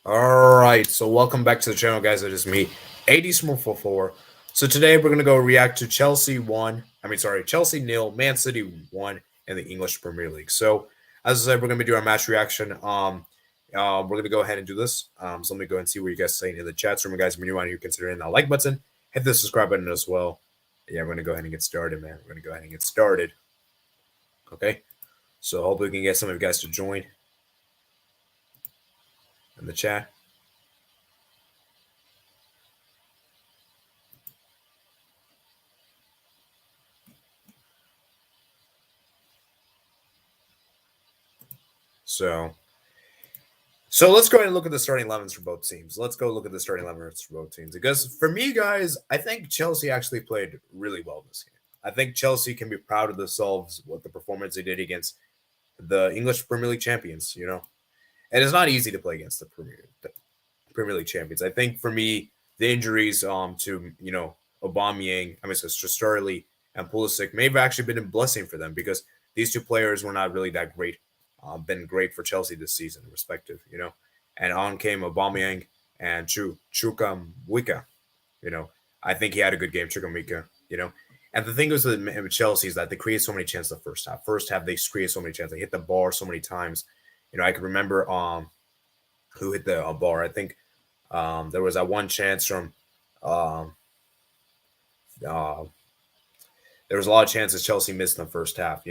All right, so welcome back to the channel, guys. It is me, AD Smurf44. So today we're gonna go react to Chelsea one. Chelsea nil, Man City one in the English Premier League. So as I said, we're gonna be doing our match reaction. We're gonna go ahead and do this. So let me go and see what you guys saying in the chat room, guys. When you want to consider hitting that like button, hit the subscribe button as well. Yeah, we're gonna go ahead and get started, man. We're gonna go ahead and get started. Okay. So hopefully we can get some of you guys to join in the chat. So let's go ahead and look at the starting 11s for both teams. Let's go look at the starting 11s for both teams. Because for me, guys, I think Chelsea actually played really well this game. I think Chelsea can be proud of themselves with the performance they did against the English Premier League champions, And it's not easy to play against the Premier League champions. I think for me, the injuries to, Aubameyang, Sterling and Pulisic may have actually been a blessing for them because these two players were not really that great been great for Chelsea this season, respective. And on came Aubameyang and Chukwuemeka. I think he had a good game, Chukwuemeka. And the thing is with Chelsea is that they create so many chances the first half. First half, they create so many chances. They hit the bar so many times. I can remember who hit the bar. I think there was that one chance from um, uh, there was a lot of chances Chelsea missed in the first half.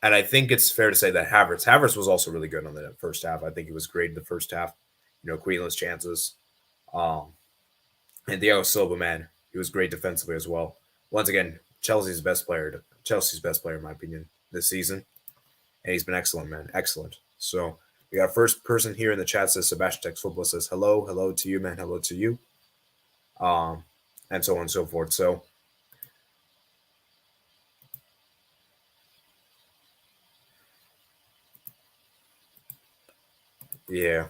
And I think it's fair to say that Havertz was also really good on the first half. I think he was great in the first half, creating those chances. Um, and Thiago Silva, man, he was great defensively as well. Once again, Chelsea's best player, in my opinion, this season. And he's been excellent, man. Excellent. So we got our first person here in the chat says Sebastian Tex Football says hello to you, man. Hello to you. And so on and so forth. So yeah.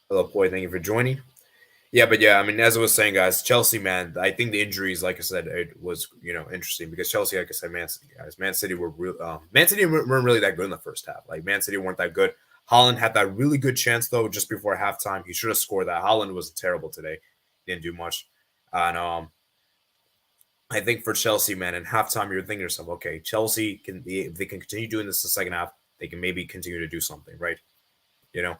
Hello, Boy. Thank you for joining. Yeah, but yeah, as I was saying, guys, Chelsea, man, I think the injuries, like I said, it was interesting because Chelsea, like I said, Man City, guys, Man City were Man City weren't really that good in the first half. Like Man City weren't that good. Holland had that really good chance though, just before halftime. He should have scored that. Holland was terrible today. He didn't do much, and I think for Chelsea, man, in halftime, you're thinking to yourself, okay, Chelsea can be if they can continue doing this the second half, they can maybe continue to do something, right? You know,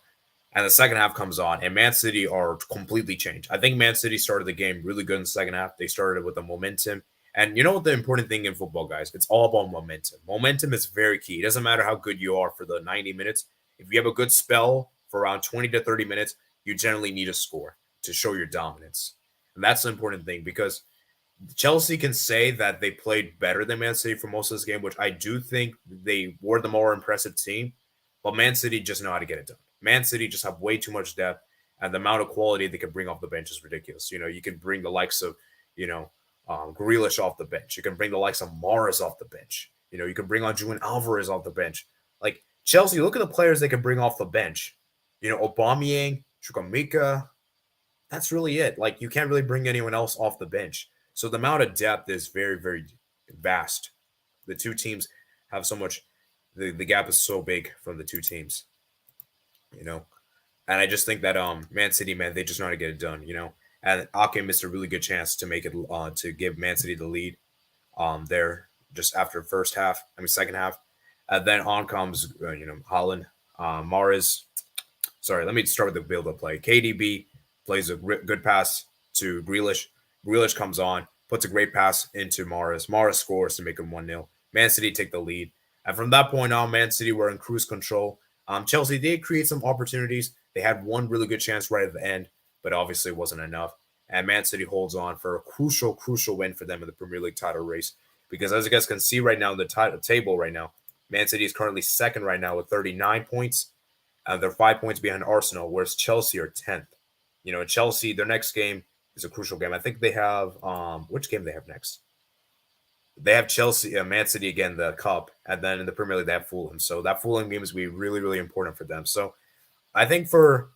and the second half comes on, and Man City are completely changed. I think Man City started the game really good in the second half. They started with the momentum. And you know what the important thing in football, guys? It's all about momentum. Momentum is very key. It doesn't matter how good you are for the 90 minutes. If you have a good spell for around 20 to 30 minutes, you generally need a score to show your dominance. And that's the important thing because Chelsea can say that they played better than Man City for most of this game, which I do think they were the more impressive team. But Man City just know how to get it done. Man City just have way too much depth, and the amount of quality they can bring off the bench is ridiculous. You can bring the likes of, Grealish off the bench. You can bring the likes of Morris off the bench. You can bring on Julian Alvarez off the bench. Like Chelsea, look at the players they can bring off the bench. Aubameyang, Chukwuemeka. That's really it. Like you can't really bring anyone else off the bench. So the amount of depth is very, very vast. The two teams have so much. The gap is so big from the two teams. You know, and I just think that Man City, man, they just know how to get it done. And Ake missed a really good chance to make it to give Man City the lead there just after second half. And then on comes Holland, Mahrez. Sorry, let me start with the build up play. KDB plays a good pass to Grealish. Grealish comes on, puts a great pass into Mahrez. Mahrez scores to make him 1-0. Man City take the lead. And from that point on, Man City were in cruise control. Chelsea did create some opportunities. They had one really good chance right at the end, but obviously it wasn't enough. And Man City holds on for a crucial, crucial win for them in the Premier League title race. Because as you guys can see right now in the table right now, Man City is currently second right now with 39 points. They're 5 points behind Arsenal, whereas Chelsea are 10th. Chelsea, their next game is a crucial game. I think they have which game they have next? They have Chelsea, Man City again, the cup, and then in the Premier League they have Fulham. So that Fulham game is going to be really, really important for them. So I think for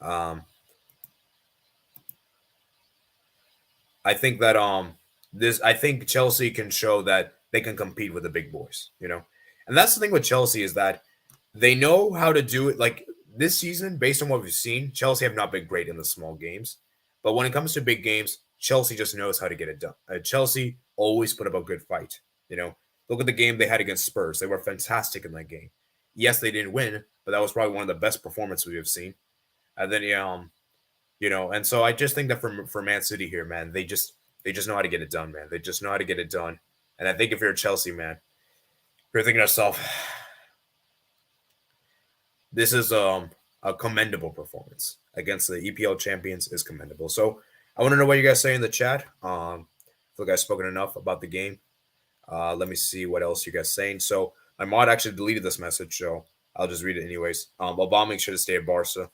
Um, I think that this I think Chelsea can show that they can compete with the big boys, And that's the thing with Chelsea is that they know how to do it. Like this season, based on what we've seen, Chelsea have not been great in the small games. But when it comes to big games, Chelsea just knows how to get it done. Chelsea always put up a good fight. Look at the game they had against Spurs. They were fantastic in that game. Yes, they didn't win, but that was probably one of the best performances we have seen. And then yeah, and so I just think that for Man City here, man, they just know how to get it done, man. They just know how to get it done. And I think if you're a Chelsea man, if you're thinking to yourself, this is a commendable performance against the EPL champions is commendable. So I want to know what you guys say in the chat. I feel like I've spoken enough about the game. Let me see what else you guys saying. So my mod actually deleted this message, so I'll just read it anyways. Obama should have stayed at Barca.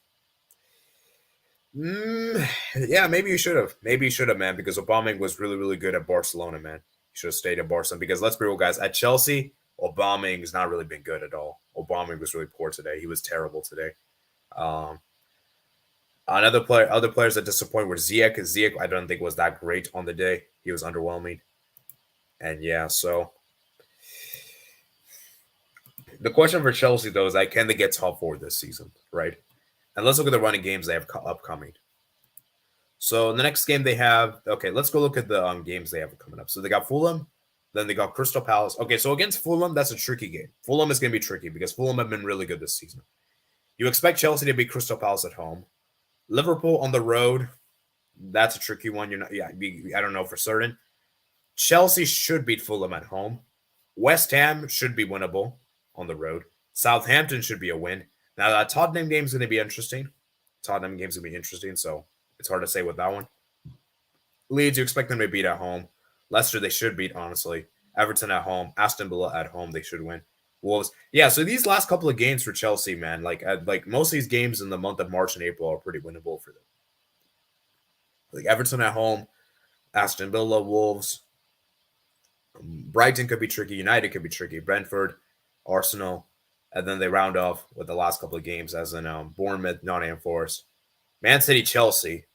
Yeah, maybe you should have. Maybe you should have, man, because Obama was really, really good at Barcelona, man. He should have stayed at Barcelona because let's be real, guys. At Chelsea, Obama has not really been good at all. Obama was really poor today. He was terrible today. Um, other players that disappointed were Ziyech. Ziyech, I don't think was that great on the day. He was underwhelming. And yeah, so the question for Chelsea though is like, can they get top four this season, right? And let's look at the running games they have upcoming. So the next game they have, okay, let's go look at the games they have coming up. So they got Fulham, then they got Crystal Palace. Okay, so against Fulham, that's a tricky game. Fulham is going to be tricky because Fulham have been really good this season. You expect Chelsea to beat Crystal Palace at home. Liverpool on the road, that's a tricky one. You're not, yeah, I don't know for certain. Chelsea should beat Fulham at home. West Ham should be winnable on the road. Southampton should be a win. Now that Tottenham game is going to be interesting. Tottenham game's going to be interesting, so it's hard to say with that one. Leeds, you expect them to beat at home. Leicester, they should beat, honestly. Everton at home. Aston Villa at home, they should win. Wolves. Yeah, so these last couple of games for Chelsea, man, like most of these games in the month of March and April are pretty winnable for them. Like Everton at home, Aston Villa, Wolves. Brighton could be tricky. United could be tricky. Brentford, Arsenal. And then they round off with the last couple of games as in Bournemouth, Nottingham Forest, Man City, Chelsea.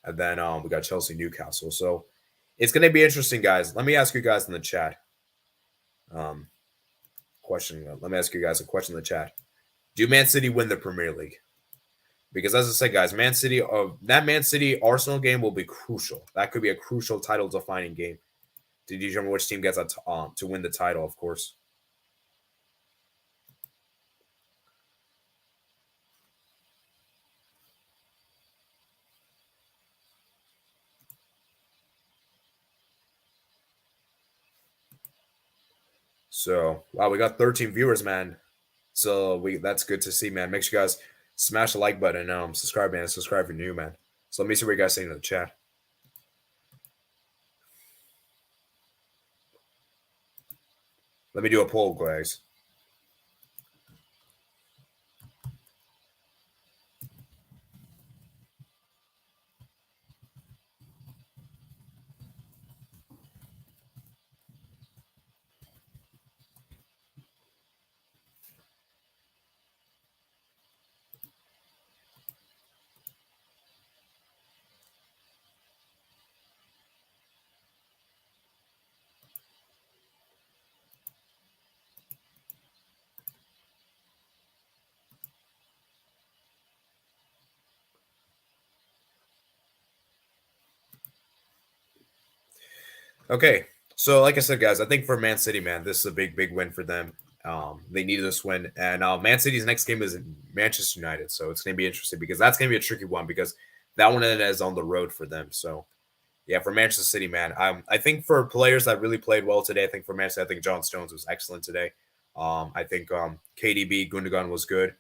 And then we got Chelsea, Newcastle. So it's going to be interesting, guys. Let me ask you guys in the chat. Question. Let me ask you guys a question in the chat. Do Man City win the Premier League? Because as I said, guys, that Man City Arsenal game will be crucial. That could be a crucial title defining game to determine which team gets to win the title, of course. So wow, we got 13 viewers, man. So that's good to see, man. Make sure you guys smash the like button and subscribe, man. Subscribe if you're new, man. So let me see what you guys saying in the chat. Let me do a poll, guys. Okay. So like I said, guys, I think for Man City, man, this is a big, big win for them. They needed this win. And Man City's next game is Manchester United. So it's going to be interesting because that's going to be a tricky one because that one is on the road for them. So yeah, for Manchester City, man, I think for players that really played well today, I think for Manchester, I think John Stones was excellent today. I think KDB Gundogan was good,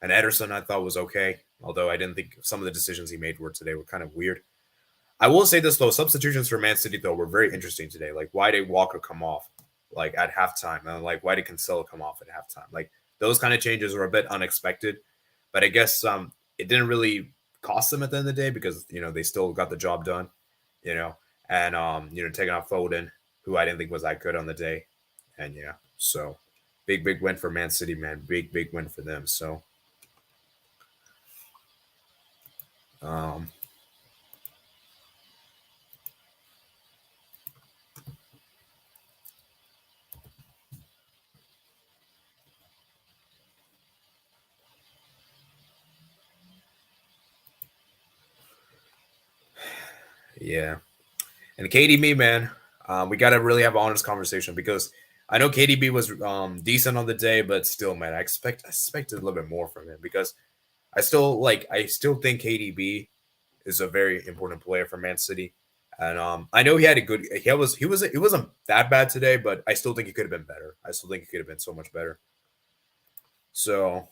and Ederson I thought was okay. Although I didn't think some of the decisions he made were kind of weird. I will say this though, substitutions for Man City though were very interesting today. Like why did Walker come off like at halftime, and like why did Cancelo come off at halftime? Like those kind of changes were a bit unexpected, but I guess it didn't really cost them at the end of the day because they still got the job done you know, and taking off Foden, who I didn't think was that good on the day, and yeah, so big big win for Man City, man, big big win for them. So Um, yeah. And KDB, man, we got to really have an honest conversation because I know KDB was decent on the day, but still, man, I expected a little bit more from him because I still think KDB is a very important player for Man City. And I know he had a good he wasn't that bad today, but I still think he could have been better. I still think he could have been so much better. So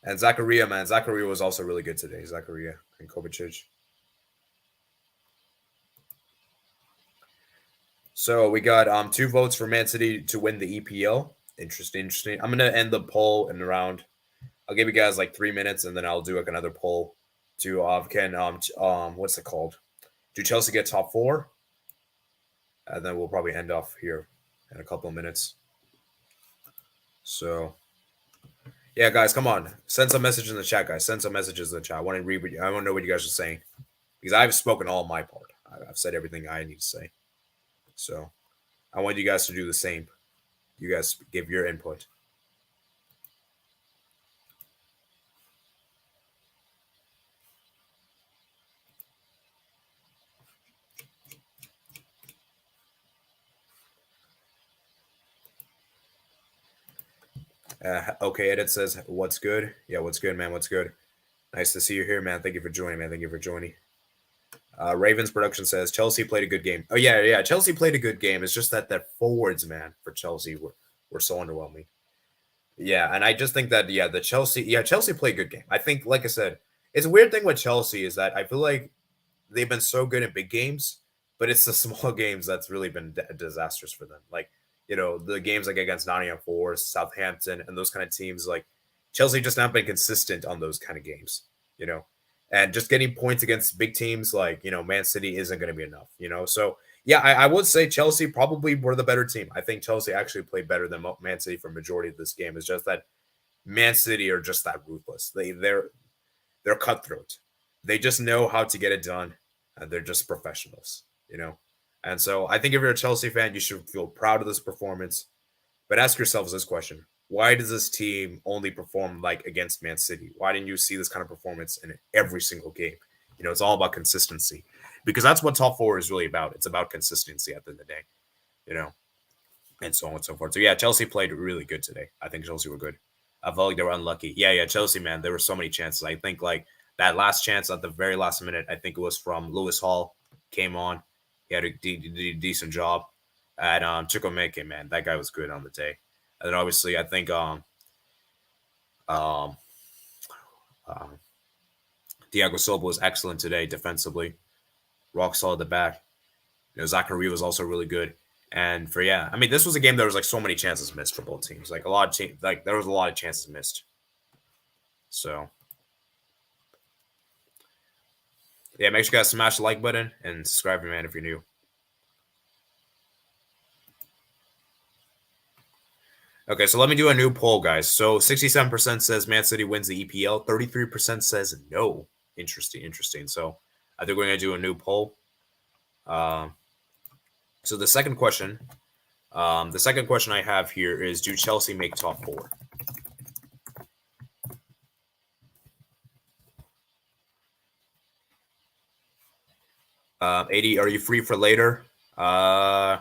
and Zakaria, man, Zakaria was also really good today. Zakaria and Kovacic. So we got two votes for Man City to win the EPL. Interesting, interesting. I'm gonna end the poll in around. I'll give you guys like 3 minutes, and then I'll do like another poll to can what's it called? Do Chelsea get top four? And then we'll probably end off here in a couple of minutes. So yeah, guys, come on, send some messages in the chat, guys. Send some messages in the chat. I want to read. I want to know what you guys are saying because I've spoken all my part. I've said everything I need to say. So I want you guys to do the same. You guys give your input. Okay, Edit says, "What's good? Yeah, what's good, man? What's good? Nice to see you here, man. Thank you for joining, man. Thank you for joining." Ravens production says Chelsea played a good game. Oh yeah, yeah. Chelsea played a good game. It's just that their forwards, man, for Chelsea were so underwhelming. Yeah, and I just think that Chelsea played a good game. I think, like I said, it's a weird thing with Chelsea is that I feel like they've been so good at big games, but it's the small games that's really been disastrous for them. Like, the games like against Nottingham Forest, Southampton, and those kind of teams, like Chelsea just not been consistent on those kind of games, you know, and just getting points against big teams like, Man City isn't going to be enough. So, yeah, I would say Chelsea probably were the better team. I think Chelsea actually played better than Man City for majority of this game. It's just that Man City are just that ruthless. They're cutthroat. They just know how to get it done, and they're just professionals. And so I think if you're a Chelsea fan, you should feel proud of this performance. But ask yourselves this question: why does this team only perform like against Man City? Why didn't you see this kind of performance in every single game? It's all about consistency because that's what top four is really about. It's about consistency at the end of the day, you know, and so on and so forth. So yeah, Chelsea played really good today. I think Chelsea were good. I felt like they were unlucky. Yeah, yeah, Chelsea, man, there were so many chances. I think like that last chance at the very last minute, I think it was from Lewis Hall, came on. He had a decent job. And Chukwemeke, man, that guy was good on the day. And then obviously, I think um, um, Thiago Silva was excellent today defensively, rock solid at the back. Zachary was also really good. And I mean, this was a game that was like so many chances missed for both teams. Like a lot of like there was a lot of chances missed. So yeah, make sure you guys smash the like button and subscribe, man, if you're new. Okay, so let me do a new poll, guys. So 67% says Man City wins the EPL. 33% says no. Interesting, interesting. So I think we're gonna do a new poll. So the second question I have here is: do Chelsea make top four? 80. Are you free for later? I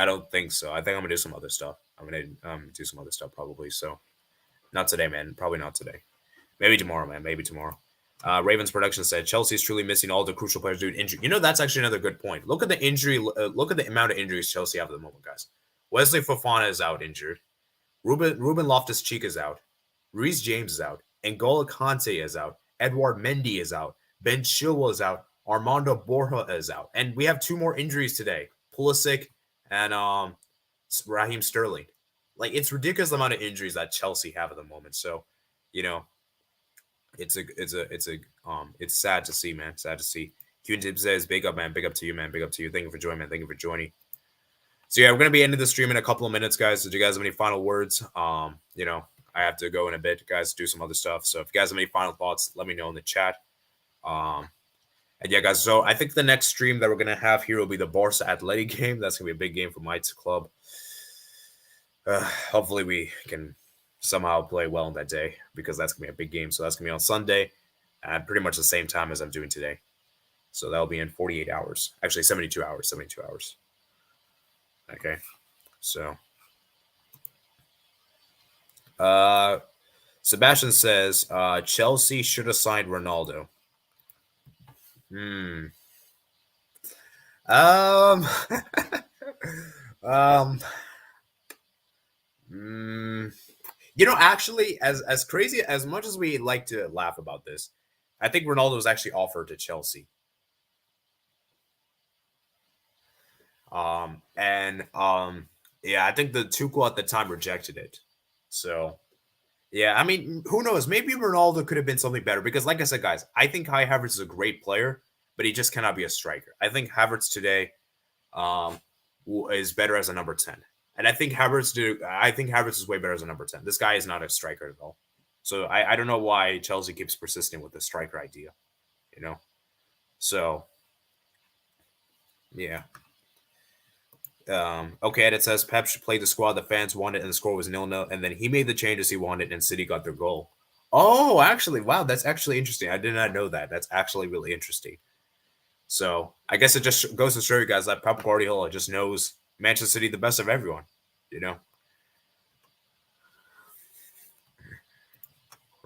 don't think so. I think I'm gonna do some other stuff. I'm gonna do some other stuff probably. So not today, man. Probably not today. Maybe tomorrow, man. Maybe tomorrow. Ravens production said Chelsea is truly missing all the crucial players due to injury. That's actually another good point. Look at the injury. Look at the amount of injuries Chelsea have at the moment, guys. Wesley Fofana is out injured. Ruben Loftus-Cheek is out. Reece James is out. N'Golo Kante is out. Edouard Mendy is out. Ben Chilwell is out. Armando Borja is out. And we have two more injuries today. Pulisic and Raheem Sterling. Like, it's ridiculous the amount of injuries that Chelsea have at the moment. So, it's sad to see, man. Sad to see. Q-Tip says, big up, man. Big up to you, man. Big up to you. Thank you for joining, man. Thank you for joining. So yeah, we're gonna be ending the stream in a couple of minutes, guys. Did you guys have any final words? I have to go in a bit, guys, do some other stuff. So if you guys have any final thoughts, let me know in the chat. And yeah, guys. So I think the next stream that we're gonna have here will be the Barca Athletic game. That's gonna be a big game for my club. Hopefully we can somehow play well on that day because that's gonna be a big game. So that's gonna be on Sunday at pretty much the same time as I'm doing today. So that'll be in 48 hours. Actually, 72 hours. 72 hours. Okay. So Sebastian says Chelsea should have signed Ronaldo. Um, actually, as crazy as much as we like to laugh about this, I think Ronaldo was actually offered to Chelsea. Yeah, I think the Tuchel at the time rejected it. So, yeah, I mean, who knows? Maybe Ronaldo could have been something better because, like I said, guys, I think Kai Havertz is a great player, but he just cannot be a striker. I think Havertz today is better as a number 10. And I think Havertz is way better as a number 10. This guy is not a striker at all. So I don't know why Chelsea keeps persisting with the striker idea, So, yeah. Okay, and it says Pep should play the squad the fans wanted and the score was 0-0. And then he made the changes he wanted and City got their goal. Oh, actually, wow, that's actually interesting. I did not know that. That's actually really interesting. So I guess it just goes to show you guys that Pep Guardiola just knows Manchester City the best of everyone,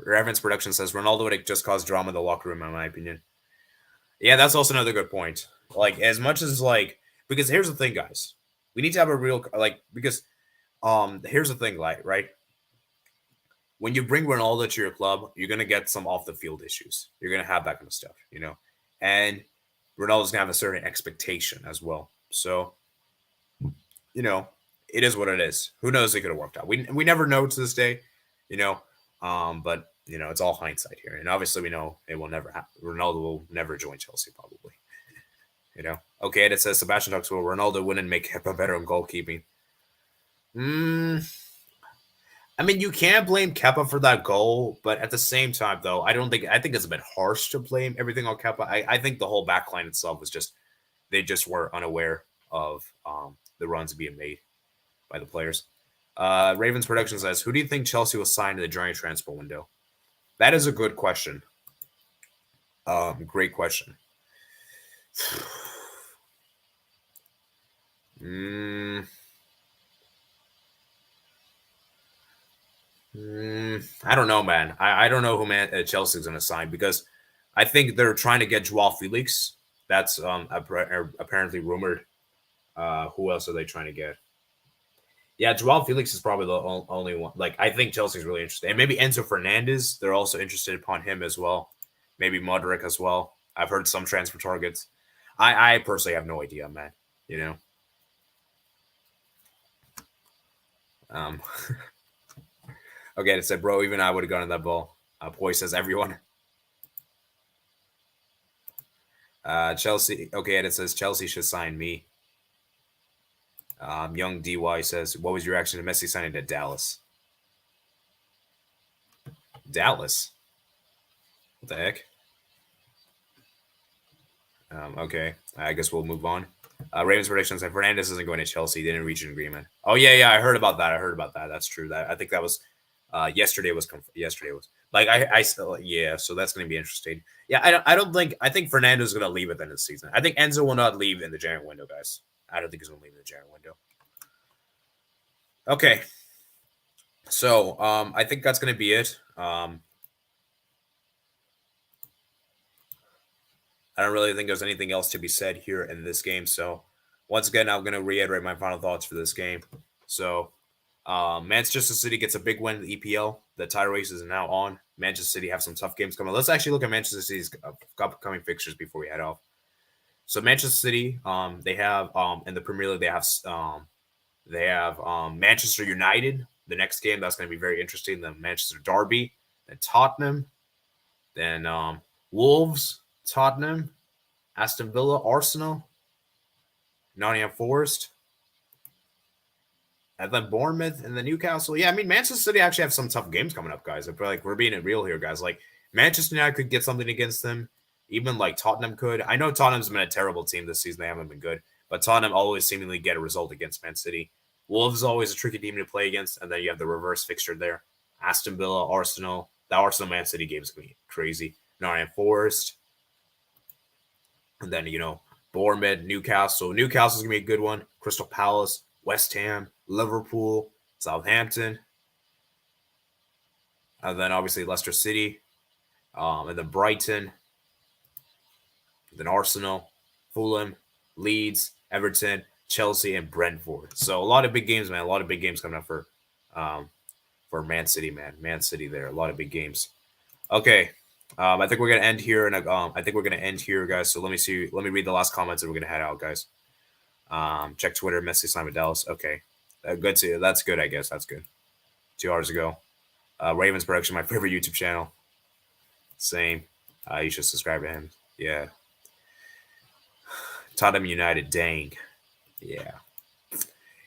Evans Production says Ronaldo would just cause drama in the locker room, in my opinion. Yeah, that's also another good point. Like, as much as because here's the thing, guys. We need to have a real because here's the thing, right? When you bring Ronaldo to your club, you're gonna get some off the field issues. You're gonna have that kind of stuff, and Ronaldo's gonna have a certain expectation as well. So, it is what it is. Who knows? It could have worked out. We never know to this day, but it's all hindsight here, and obviously we know it will never happen. Ronaldo will never join Chelsea, probably. Okay, and it says Sebastian talks about Ronaldo wouldn't make Kepa better in goalkeeping. I mean, you can't blame Kepa for that goal, but at the same time, though, I think it's a bit harsh to blame everything on Kepa. I think the whole backline itself was they just were unaware of the runs being made by the players. Ravens Production says, who do you think Chelsea will sign in the January transfer window? That is a good question. Great question. I don't know, man. I don't know who Chelsea's going to sign because I think they're trying to get Joao Felix. That's apparently rumored. Who else are they trying to get? Yeah, Joao Felix is probably the only one. I think Chelsea's really interested. And maybe Enzo Fernandez. They're also interested upon him as well. Maybe Modric as well. I've heard some transfer targets. I personally have no idea, man. Okay, it said, bro, even I would have gone in that ball. Poi says everyone. Chelsea. Okay, and it says Chelsea should sign me. Young DY says, what was your reaction to Messi signing to Dallas? Dallas? What the heck? Okay, I guess we'll move on. Ravens predictions said Fernandez isn't going to Chelsea. They didn't reach an agreement. Oh, yeah, I heard about that. That's true. I think that was yesterday was I still, yeah, so that's going to be interesting. Yeah, I think Fernando is going to leave at the end of the season. I think Enzo will not leave in the January window, guys. I don't think he's going to leave in the January window. Okay, so I think that's going to be it. I don't really think there's anything else to be said here in this game. So once again, I'm going to reiterate my final thoughts for this game. So Manchester City gets a big win in the EPL. The title race is now on. Manchester City have some tough games coming. Let's actually look at Manchester City's upcoming fixtures before we head off. So Manchester City, they have in the Premier League, they have Manchester United. The next game that's going to be very interesting. The Manchester Derby, then Tottenham, then Wolves, Tottenham, Aston Villa, Arsenal, Nottingham Forest, And then Bournemouth and then Newcastle. Yeah, I mean, Manchester City actually have some tough games coming up, guys. I feel like we're being real here, guys. Like, Manchester United could get something against them. Even like Tottenham could. I know Tottenham's been a terrible team this season. They haven't been good. But Tottenham always seemingly get a result against Man City. Wolves is always a tricky team to play against. And then you have the reverse fixture there. Aston Villa, Arsenal. The Arsenal Man City game is going to be crazy. Nottingham Forest. And then, Bournemouth, Newcastle. Newcastle's going to be a good one. Crystal Palace, West Ham, Liverpool, Southampton. And then obviously Leicester City. And then Brighton. Then Arsenal, Fulham, Leeds, Everton, Chelsea, and Brentford. So a lot of big games, man. A lot of big games coming up for Man City, man. Man City there. A lot of big games. Okay. I think we're gonna end here, and I think we're gonna end here, guys. So let me see. Let me read the last comments, and we're gonna head out, guys. Check Twitter. Messi signed with Dallas. Okay, good to you. That's good. I guess that's good. 2 hours ago. Ravens Production, my favorite YouTube channel. Same. You should subscribe to him. Yeah. Tottenham United. Dang. Yeah.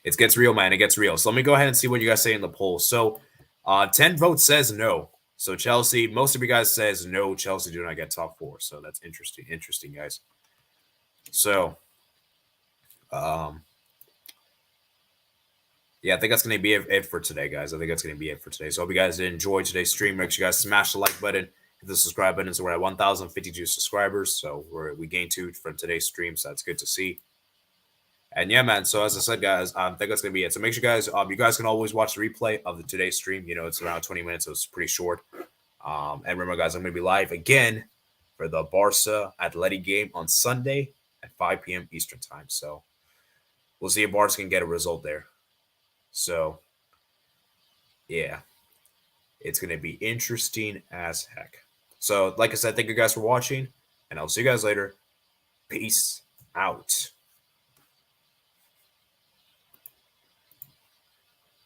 It gets real, man. It gets real. So let me go ahead and see what you guys say in the poll. So 10 votes says no. So Chelsea, most of you guys says no, Chelsea do not get top 4. So that's interesting. Interesting, guys. So, yeah, I think that's going to be it for today, guys. I think that's going to be it for today. So hope you guys did enjoy today's stream. Make sure you guys smash the like button, hit the subscribe button. So we're at 1,052 subscribers. So we gained 2 from today's stream. So that's good to see. And yeah, man. So as I said, guys, I think that's gonna be it. So make sure, guys, you guys can always watch the replay of today's stream. It's around 20 minutes, so it's pretty short. And remember, guys, I'm gonna be live again for the Barca Athletic game on Sunday at 5 p.m. Eastern time. So we'll see if Barca can get a result there. So yeah, it's gonna be interesting as heck. So like I said, thank you guys for watching, and I'll see you guys later. Peace out.